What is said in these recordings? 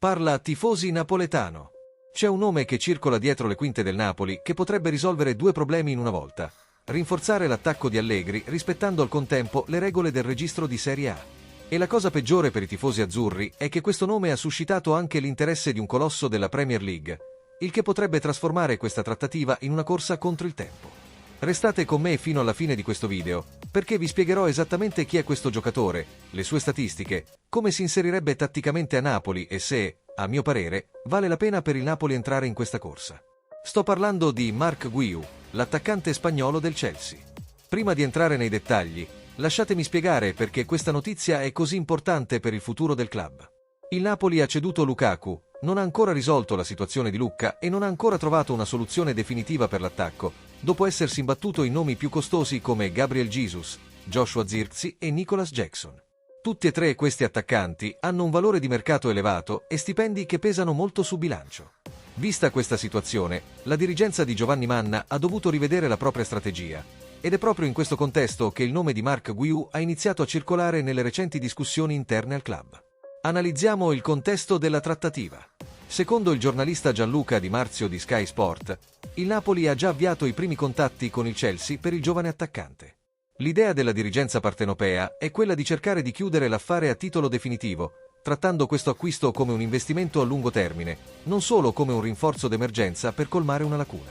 Parla tifosi napoletano. C'è un nome che circola dietro le quinte del Napoli che potrebbe risolvere due problemi in una volta. Rinforzare l'attacco di Allegri rispettando al contempo le regole del registro di Serie A. E la cosa peggiore per i tifosi azzurri è che questo nome ha suscitato anche l'interesse di un colosso della Premier League, il che potrebbe trasformare questa trattativa in una corsa contro il tempo. Restate con me fino alla fine di questo video, perché vi spiegherò esattamente chi è questo giocatore, le sue statistiche, come si inserirebbe tatticamente a Napoli e se, a mio parere, vale la pena per il Napoli entrare in questa corsa. Sto parlando di Marc Guiu, l'attaccante spagnolo del Chelsea. Prima di entrare nei dettagli, lasciatemi spiegare perché questa notizia è così importante per il futuro del club. Il Napoli ha ceduto Lukaku, non ha ancora risolto la situazione di Lucca e non ha ancora trovato una soluzione definitiva per l'attacco, dopo essersi imbattuto in nomi più costosi come Gabriel Jesus, Joshua Zirkzee e Nicolas Jackson. Tutti e tre questi attaccanti hanno un valore di mercato elevato e stipendi che pesano molto su bilancio. Vista questa situazione, la dirigenza di Giovanni Manna ha dovuto rivedere la propria strategia, ed è proprio in questo contesto che il nome di Marc Guiu ha iniziato a circolare nelle recenti discussioni interne al club. Analizziamo il contesto della trattativa. Secondo il giornalista Gianluca Di Marzio di Sky Sport, il Napoli ha già avviato i primi contatti con il Chelsea per il giovane attaccante. L'idea della dirigenza partenopea è quella di cercare di chiudere l'affare a titolo definitivo, trattando questo acquisto come un investimento a lungo termine, non solo come un rinforzo d'emergenza per colmare una lacuna.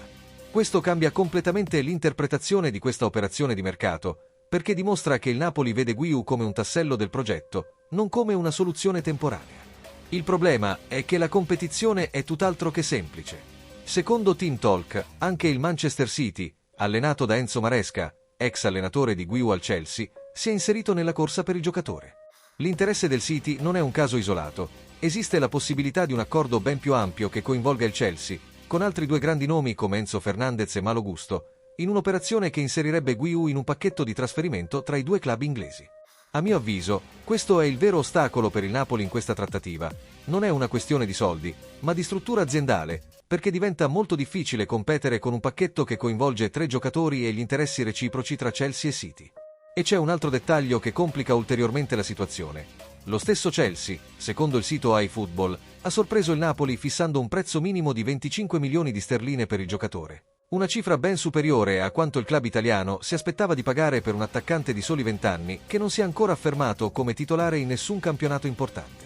Questo cambia completamente l'interpretazione di questa operazione di mercato, perché dimostra che il Napoli vede Guiu come un tassello del progetto, non come una soluzione temporanea. Il problema è che la competizione è tutt'altro che semplice. Secondo Team Talk, anche il Manchester City, allenato da Enzo Maresca, ex allenatore di Guiu al Chelsea, si è inserito nella corsa per il giocatore. L'interesse del City non è un caso isolato. Esiste la possibilità di un accordo ben più ampio che coinvolga il Chelsea, con altri due grandi nomi come Enzo Fernandez e Malo Gusto, in un'operazione che inserirebbe Guiu in un pacchetto di trasferimento tra i due club inglesi. A mio avviso, questo è il vero ostacolo per il Napoli in questa trattativa. Non è una questione di soldi, ma di struttura aziendale, perché diventa molto difficile competere con un pacchetto che coinvolge tre giocatori e gli interessi reciproci tra Chelsea e City. E c'è un altro dettaglio che complica ulteriormente la situazione. Lo stesso Chelsea, secondo il sito iFootball, ha sorpreso il Napoli fissando un prezzo minimo di 25 milioni di sterline per il giocatore. Una cifra ben superiore a quanto il club italiano si aspettava di pagare per un attaccante di soli 20 anni che non si è ancora affermato come titolare in nessun campionato importante.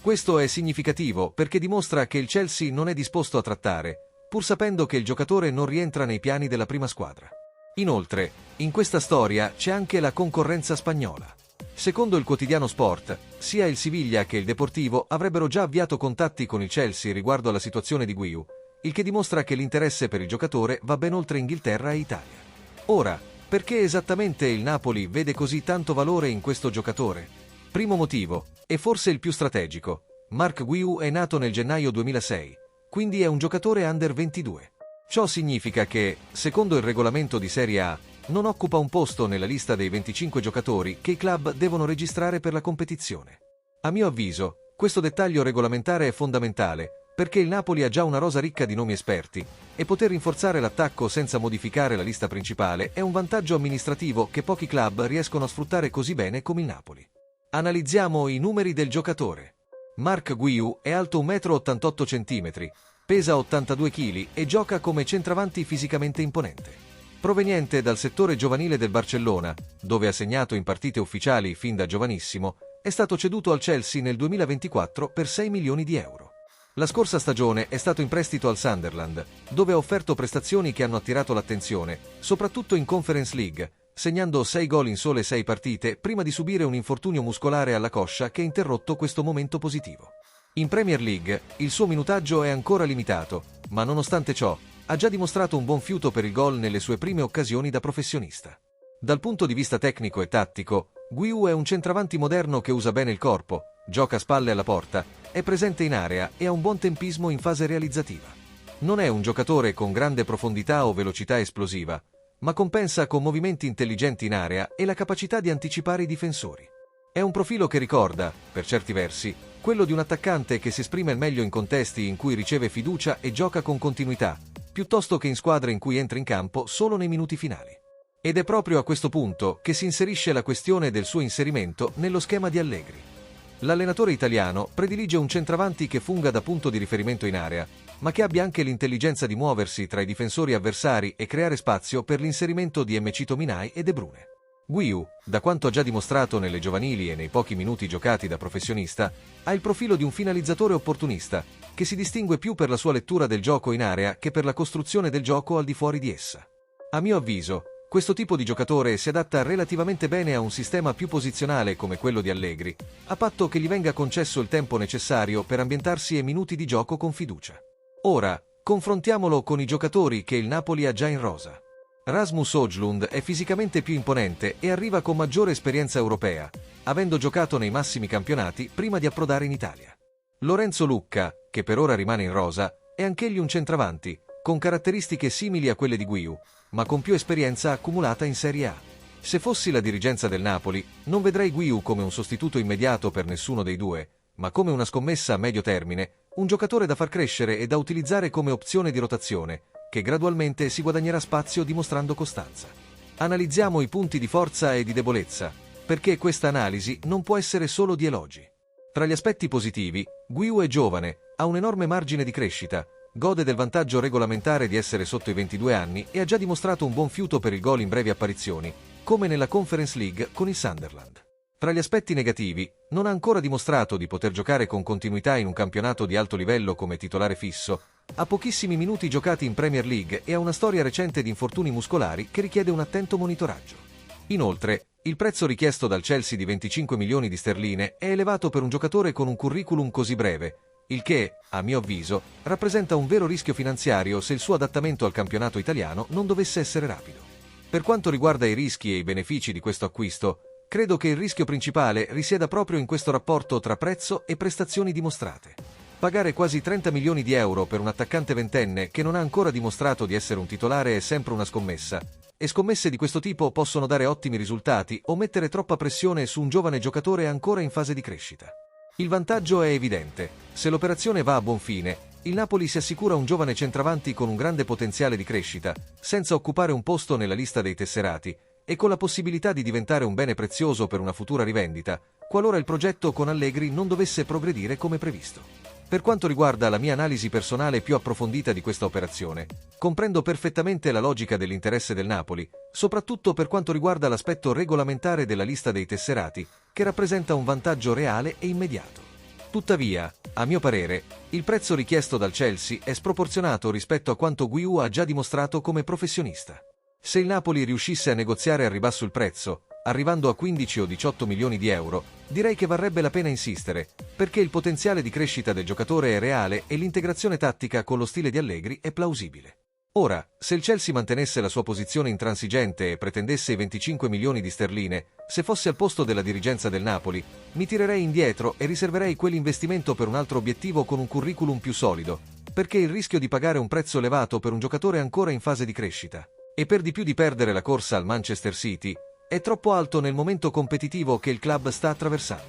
Questo è significativo perché dimostra che il Chelsea non è disposto a trattare, pur sapendo che il giocatore non rientra nei piani della prima squadra. Inoltre, in questa storia c'è anche la concorrenza spagnola. Secondo il quotidiano Sport, sia il Siviglia che il Deportivo avrebbero già avviato contatti con il Chelsea riguardo alla situazione di Guiu, il che dimostra che l'interesse per il giocatore va ben oltre Inghilterra e Italia. Ora, perché esattamente il Napoli vede così tanto valore in questo giocatore? Primo motivo, e forse il più strategico, Marc Guiu è nato nel gennaio 2006, quindi è un giocatore under 22. Ciò significa che, secondo il regolamento di Serie A, non occupa un posto nella lista dei 25 giocatori che i club devono registrare per la competizione. A mio avviso, questo dettaglio regolamentare è fondamentale, perché il Napoli ha già una rosa ricca di nomi esperti, e poter rinforzare l'attacco senza modificare la lista principale è un vantaggio amministrativo che pochi club riescono a sfruttare così bene come il Napoli. Analizziamo i numeri del giocatore. Marc Guiu è alto 1,88 m, pesa 82 kg e gioca come centravanti fisicamente imponente. Proveniente dal settore giovanile del Barcellona, dove ha segnato in partite ufficiali fin da giovanissimo, è stato ceduto al Chelsea nel 2024 per 6 milioni di euro. La scorsa stagione è stato in prestito al Sunderland, dove ha offerto prestazioni che hanno attirato l'attenzione, soprattutto in Conference League, segnando 6 gol in sole 6 partite prima di subire un infortunio muscolare alla coscia che ha interrotto questo momento positivo. In Premier League, il suo minutaggio è ancora limitato, ma nonostante ciò, ha già dimostrato un buon fiuto per il gol nelle sue prime occasioni da professionista. Dal punto di vista tecnico e tattico, Guiu è un centravanti moderno che usa bene il corpo, gioca a spalle alla porta, è presente in area e ha un buon tempismo in fase realizzativa. Non è un giocatore con grande profondità o velocità esplosiva, ma compensa con movimenti intelligenti in area e la capacità di anticipare i difensori. È un profilo che ricorda, per certi versi, quello di un attaccante che si esprime al meglio in contesti in cui riceve fiducia e gioca con continuità, piuttosto che in squadre in cui entra in campo solo nei minuti finali. Ed è proprio a questo punto che si inserisce la questione del suo inserimento nello schema di Allegri. L'allenatore italiano predilige un centravanti che funga da punto di riferimento in area, ma che abbia anche l'intelligenza di muoversi tra i difensori avversari e creare spazio per l'inserimento di MC Tominay e De Bruyne. Guiu, da quanto ha già dimostrato nelle giovanili e nei pochi minuti giocati da professionista, ha il profilo di un finalizzatore opportunista, che si distingue più per la sua lettura del gioco in area che per la costruzione del gioco al di fuori di essa. A mio avviso, questo tipo di giocatore si adatta relativamente bene a un sistema più posizionale come quello di Allegri, a patto che gli venga concesso il tempo necessario per ambientarsi e minuti di gioco con fiducia. Ora, confrontiamolo con i giocatori che il Napoli ha già in rosa. Rasmus Højlund è fisicamente più imponente e arriva con maggiore esperienza europea, avendo giocato nei massimi campionati prima di approdare in Italia. Lorenzo Lucca, che per ora rimane in rosa, è anch'egli un centravanti, con caratteristiche simili a quelle di Guiu, ma con più esperienza accumulata in Serie A. Se fossi la dirigenza del Napoli, non vedrei Guiu come un sostituto immediato per nessuno dei due, ma come una scommessa a medio termine, un giocatore da far crescere e da utilizzare come opzione di rotazione, che gradualmente si guadagnerà spazio dimostrando costanza. Analizziamo i punti di forza e di debolezza, perché questa analisi non può essere solo di elogi. Tra gli aspetti positivi, Guiu è giovane, ha un enorme margine di crescita, gode del vantaggio regolamentare di essere sotto i 22 anni e ha già dimostrato un buon fiuto per il gol in brevi apparizioni, come nella Conference League con il Sunderland. Tra gli aspetti negativi, non ha ancora dimostrato di poter giocare con continuità in un campionato di alto livello come titolare fisso, ha pochissimi minuti giocati in Premier League e ha una storia recente di infortuni muscolari che richiede un attento monitoraggio. Inoltre, il prezzo richiesto dal Chelsea di 25 milioni di sterline è elevato per un giocatore con un curriculum così breve, il che, a mio avviso, rappresenta un vero rischio finanziario se il suo adattamento al campionato italiano non dovesse essere rapido. Per quanto riguarda i rischi e i benefici di questo acquisto, credo che il rischio principale risieda proprio in questo rapporto tra prezzo e prestazioni dimostrate. Pagare quasi 30 milioni di euro per un attaccante ventenne che non ha ancora dimostrato di essere un titolare è sempre una scommessa, e scommesse di questo tipo possono dare ottimi risultati o mettere troppa pressione su un giovane giocatore ancora in fase di crescita. Il vantaggio è evidente: se l'operazione va a buon fine, il Napoli si assicura un giovane centravanti con un grande potenziale di crescita, senza occupare un posto nella lista dei tesserati, e con la possibilità di diventare un bene prezioso per una futura rivendita, qualora il progetto con Allegri non dovesse progredire come previsto. Per quanto riguarda la mia analisi personale più approfondita di questa operazione, comprendo perfettamente la logica dell'interesse del Napoli, soprattutto per quanto riguarda l'aspetto regolamentare della lista dei tesserati, che rappresenta un vantaggio reale e immediato. Tuttavia, a mio parere, il prezzo richiesto dal Chelsea è sproporzionato rispetto a quanto Guiu ha già dimostrato come professionista. Se il Napoli riuscisse a negoziare al ribasso il prezzo, arrivando a 15 o 18 milioni di euro, direi che varrebbe la pena insistere, perché il potenziale di crescita del giocatore è reale e l'integrazione tattica con lo stile di Allegri è plausibile. Ora, se il Chelsea mantenesse la sua posizione intransigente e pretendesse i 25 milioni di sterline, se fossi al posto della dirigenza del Napoli, mi tirerei indietro e riserverei quell'investimento per un altro obiettivo con un curriculum più solido, perché il rischio di pagare un prezzo elevato per un giocatore ancora in fase di crescita, e per di più di perdere la corsa al Manchester City, è troppo alto nel momento competitivo che il club sta attraversando.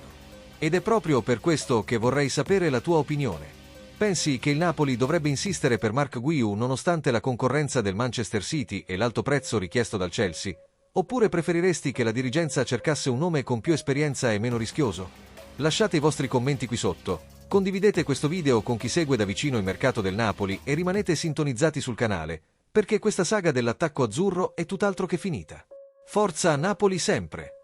Ed è proprio per questo che vorrei sapere la tua opinione. Pensi che il Napoli dovrebbe insistere per Marc Guiu nonostante la concorrenza del Manchester City e l'alto prezzo richiesto dal Chelsea? Oppure preferiresti che la dirigenza cercasse un nome con più esperienza e meno rischioso? Lasciate i vostri commenti qui sotto, condividete questo video con chi segue da vicino il mercato del Napoli e rimanete sintonizzati sul canale, perché questa saga dell'attacco azzurro è tutt'altro che finita. Forza Napoli sempre!